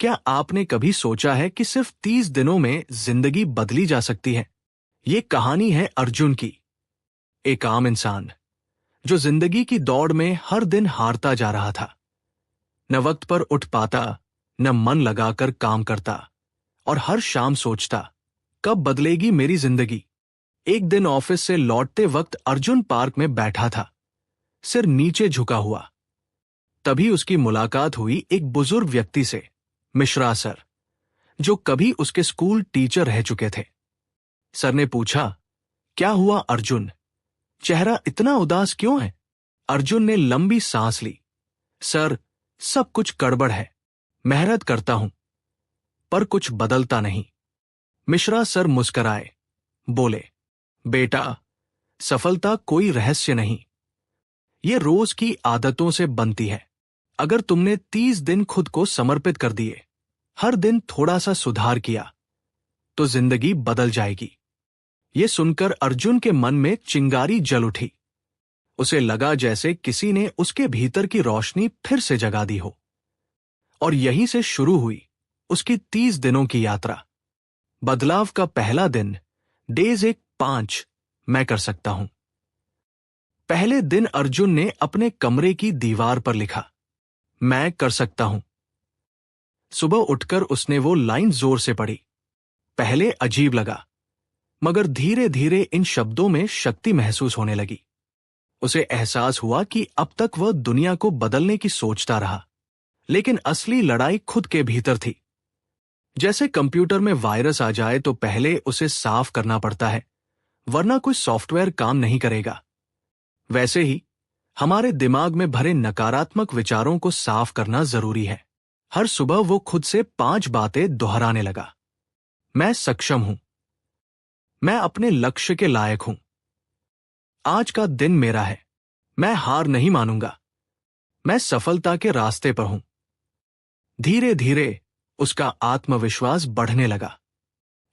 क्या आपने कभी सोचा है कि सिर्फ 30 दिनों में जिंदगी बदली जा सकती है? ये कहानी है अर्जुन की, एक आम इंसान जो जिंदगी की दौड़ में हर दिन हारता जा रहा था। न वक्त पर उठ पाता, न मन लगाकर काम करता और हर शाम सोचता, कब बदलेगी मेरी जिंदगी। एक दिन ऑफिस से लौटते वक्त अर्जुन पार्क में बैठा था, सिर नीचे झुका हुआ। तभी उसकी मुलाकात हुई एक बुजुर्ग व्यक्ति से, मिश्रा सर, जो कभी उसके स्कूल टीचर रह चुके थे। सर ने पूछा, क्या हुआ अर्जुन? चेहरा इतना उदास क्यों है? अर्जुन ने लंबी सांस ली। सर, सब कुछ गड़बड़ है। मेहनत करता हूं, पर कुछ बदलता नहीं। मिश्रा सर मुस्कराए, बोले, बेटा, सफलता कोई रहस्य नहीं। ये रोज की आदतों से बनती है। अगर तुमने 30 दिन खुद को समर्पित कर दिए, हर दिन थोड़ा सा सुधार किया, तो जिंदगी बदल जाएगी। ये सुनकर अर्जुन के मन में चिंगारी जल उठी। उसे लगा जैसे किसी ने उसके भीतर की रोशनी फिर से जगा दी हो। और यहीं से शुरू हुई उसकी 30 दिनों की यात्रा। बदलाव का पहला दिन, डेज 5 मैं कर सकता हूं। पहले दिन अर्जुन ने अपने कमरे की दीवार पर लिखा, मैं कर सकता हूं। सुबह उठकर उसने वो लाइन जोर से पढ़ी। पहले अजीब लगा, मगर धीरे धीरे इन शब्दों में शक्ति महसूस होने लगी। उसे एहसास हुआ कि अब तक वह दुनिया को बदलने की सोचता रहा, लेकिन असली लड़ाई खुद के भीतर थी। जैसे कंप्यूटर में वायरस आ जाए तो पहले उसे साफ करना पड़ता है, वरना कोई सॉफ्टवेयर काम नहीं करेगा। वैसे ही हमारे दिमाग में भरे नकारात्मक विचारों को साफ करना जरूरी है। हर सुबह वो खुद से 5 बातें दोहराने लगा। मैं सक्षम हूं। मैं अपने लक्ष्य के लायक हूं। आज का दिन मेरा है। मैं हार नहीं मानूंगा। मैं सफलता के रास्ते पर हूं। धीरे धीरे उसका आत्मविश्वास बढ़ने लगा।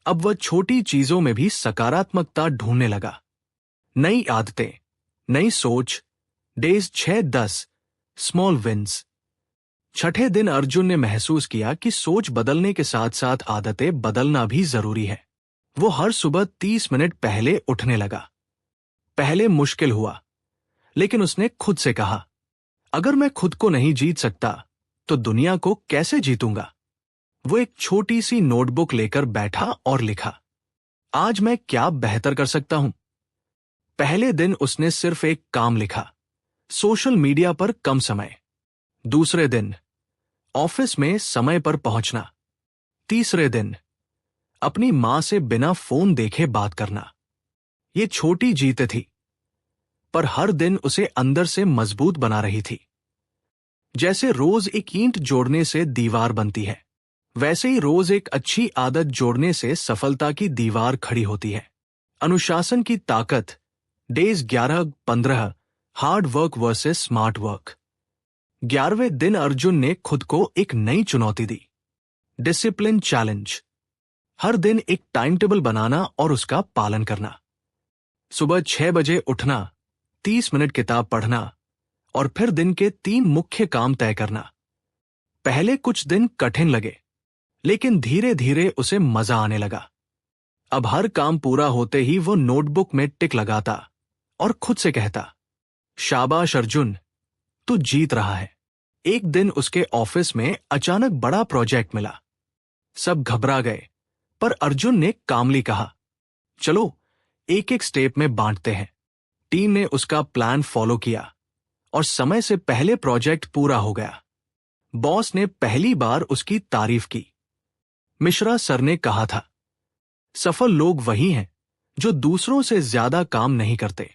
अब वह छोटी चीजों में भी सकारात्मकता ढूंढने लगा। नई आदतें, नई सोच, डेज 6-10, स्मॉल विन्स। छठे दिन अर्जुन ने महसूस किया कि सोच बदलने के साथ साथ आदतें बदलना भी जरूरी है। वो हर सुबह 30 मिनट पहले उठने लगा। पहले मुश्किल हुआ, लेकिन उसने खुद से कहा, अगर मैं खुद को नहीं जीत सकता तो दुनिया को कैसे जीतूंगा। वो एक छोटी सी नोटबुक लेकर बैठा और लिखा, आज मैं क्या बेहतर कर सकता हूं। पहले दिन उसने सिर्फ एक काम लिखा, सोशल मीडिया पर कम समय। दूसरे दिन, ऑफिस में समय पर पहुंचना। तीसरे दिन, अपनी मां से बिना फोन देखे बात करना। ये छोटी जीतें थी, पर हर दिन उसे अंदर से मजबूत बना रही थी। जैसे रोज एक ईंट जोड़ने से दीवार बनती है, वैसे ही रोज एक अच्छी आदत जोड़ने से सफलता की दीवार खड़ी होती है। अनुशासन की ताकत, days 11-15, hard work versus smart work. 11वें दिन अर्जुन ने खुद को एक नई चुनौती दी, डिसिप्लिन चैलेंज। हर दिन एक टाइम टेबल बनाना और उसका पालन करना। सुबह 6 बजे उठना, 30 मिनट किताब पढ़ना और फिर दिन के 3 मुख्य काम तय करना। पहले कुछ दिन कठिन लगे, लेकिन धीरे धीरे उसे मजा आने लगा। अब हर काम पूरा होते ही वो नोटबुक में टिक लगाता और खुद से कहता, शाबाश अर्जुन, तू जीत रहा है। एक दिन उसके ऑफिस में अचानक बड़ा प्रोजेक्ट मिला। सब घबरा गए, पर अर्जुन ने कामली कहा, चलो एक एक स्टेप में बांटते हैं। टीम ने उसका प्लान फॉलो किया और समय से पहले प्रोजेक्ट पूरा हो गया। बॉस ने पहली बार उसकी तारीफ की। मिश्रा सर ने कहा था, सफल लोग वही हैं जो दूसरों से ज्यादा काम नहीं करते।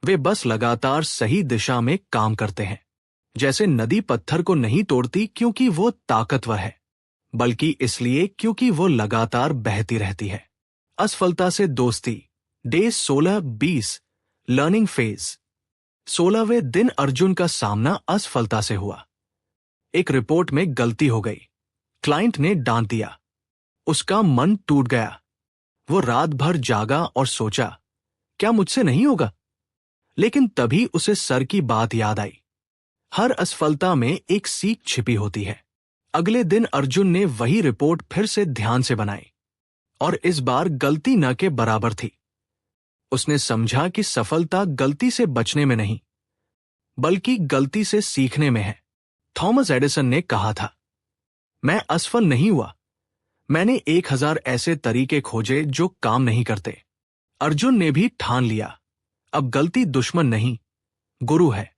वे बस लगातार सही दिशा में काम करते हैं। जैसे नदी पत्थर को नहीं तोड़ती क्योंकि वो ताकतवर है, बल्कि इसलिए क्योंकि वो लगातार बहती रहती है। असफलता से दोस्ती, डे 16-20, लर्निंग फेज। 16वें दिन अर्जुन का सामना असफलता से हुआ। एक रिपोर्ट में गलती हो गई। क्लाइंट ने डांट दिया। उसका मन टूट गया। वो रात भर जागा और सोचा, क्या मुझसे नहीं होगा? लेकिन तभी उसे सर की बात याद आई। हर असफलता में एक सीख छिपी होती है। अगले दिन अर्जुन ने वही रिपोर्ट फिर से ध्यान से बनाई और इस बार गलती न के बराबर थी। उसने समझा कि सफलता गलती से बचने में नहीं बल्कि गलती से सीखने में है। थॉमस एडिसन ने कहा था, मैं असफल नहीं हुआ, मैंने 1000 ऐसे तरीके खोजे जो काम नहीं करते। अर्जुन ने भी ठान लिया, अब गलती दुश्मन नहीं, गुरु है।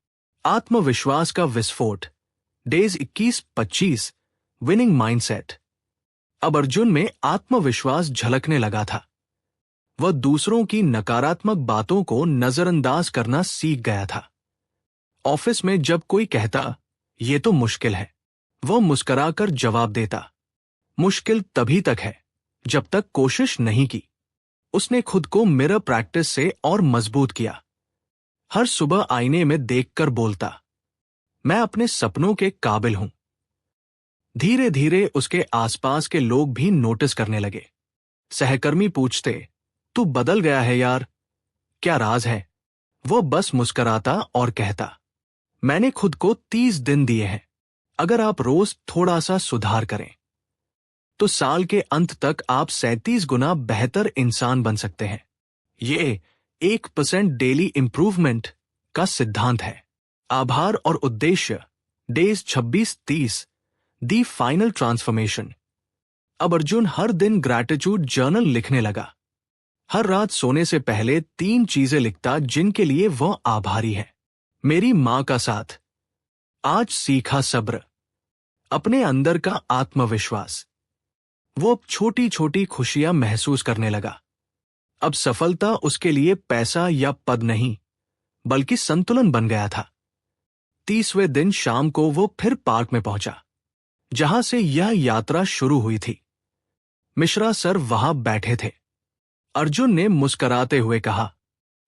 आत्मविश्वास का विस्फोट, डेज 21-25, विनिंग माइंडसेट। अब अर्जुन में आत्मविश्वास झलकने लगा था। वह दूसरों की नकारात्मक बातों को नजरअंदाज करना सीख गया था। ऑफिस में जब कोई कहता, ये तो मुश्किल है, वह मुस्कुराकर जवाब देता, मुश्किल तभी तक है जब तक कोशिश नहीं की। उसने खुद को मिरर प्रैक्टिस से और मजबूत किया। हर सुबह आईने में देखकर बोलता, मैं अपने सपनों के काबिल हूं। धीरे धीरे उसके आसपास के लोग भी नोटिस करने लगे। सहकर्मी पूछते, तू बदल गया है यार, क्या राज है? वो बस मुस्कुराता और कहता, मैंने खुद को 30 दिन दिए हैं। अगर आप रोज थोड़ा सा सुधार करें तो साल के अंत तक आप 37 गुना बेहतर इंसान बन सकते हैं। ये 1% डेली इंप्रूवमेंट का सिद्धांत है। आभार और उद्देश्य, डेज 26-30, दी फाइनल ट्रांसफॉर्मेशन। अब अर्जुन हर दिन ग्रैटिट्यूड जर्नल लिखने लगा। हर रात सोने से पहले 3 चीजें लिखता जिनके लिए वह आभारी है। मेरी मां का साथ, आज सीखा सब्र, अपने अंदर का आत्मविश्वास। वो अब छोटी छोटी खुशियां महसूस करने लगा। अब सफलता उसके लिए पैसा या पद नहीं बल्कि संतुलन बन गया था। 30वें दिन शाम को वो फिर पार्क में पहुंचा जहां से यह यात्रा शुरू हुई थी। मिश्रा सर वहां बैठे थे। अर्जुन ने मुस्कुराते हुए कहा,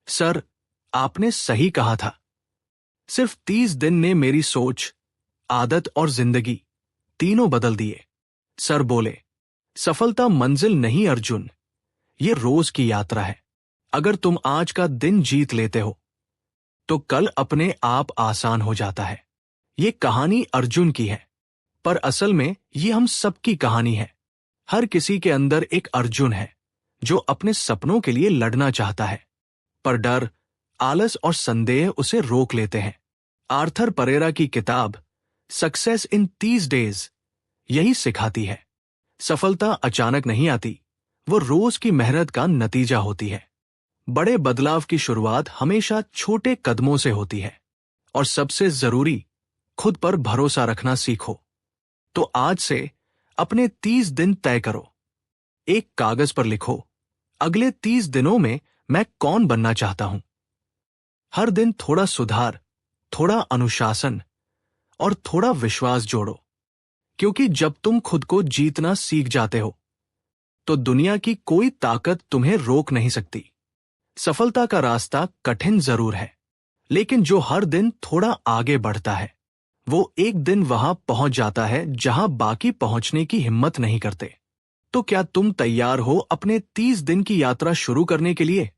सर, आपने सही कहा था। सिर्फ 30 दिन ने मेरी सोच, आदत और जिंदगी तीनों बदल दिए। सर बोले, सफलता मंजिल नहीं अर्जुन, ये रोज की यात्रा है। अगर तुम आज का दिन जीत लेते हो तो कल अपने आप आसान हो जाता है। ये कहानी अर्जुन की है, पर असल में ये हम सबकी कहानी है। हर किसी के अंदर एक अर्जुन है जो अपने सपनों के लिए लड़ना चाहता है, पर डर, आलस और संदेह उसे रोक लेते हैं। आर्थर परेरा की किताब सक्सेस इन 30 डेज यही सिखाती है। सफलता अचानक नहीं आती, वो रोज की मेहनत का नतीजा होती है। बड़े बदलाव की शुरुआत हमेशा छोटे कदमों से होती है। और सबसे जरूरी, खुद पर भरोसा रखना सीखो। तो आज से अपने 30 दिन तय करो। एक कागज पर लिखो, अगले 30 दिनों में मैं कौन बनना चाहता हूं। हर दिन थोड़ा सुधार, थोड़ा अनुशासन और थोड़ा विश्वास जोड़ो, क्योंकि जब तुम खुद को जीतना सीख जाते हो तो दुनिया की कोई ताकत तुम्हें रोक नहीं सकती। सफलता का रास्ता कठिन जरूर है, लेकिन जो हर दिन थोड़ा आगे बढ़ता है वो एक दिन वहां पहुंच जाता है जहां बाकी पहुंचने की हिम्मत नहीं करते। तो क्या तुम तैयार हो अपने 30 दिन की यात्रा शुरू करने के लिए?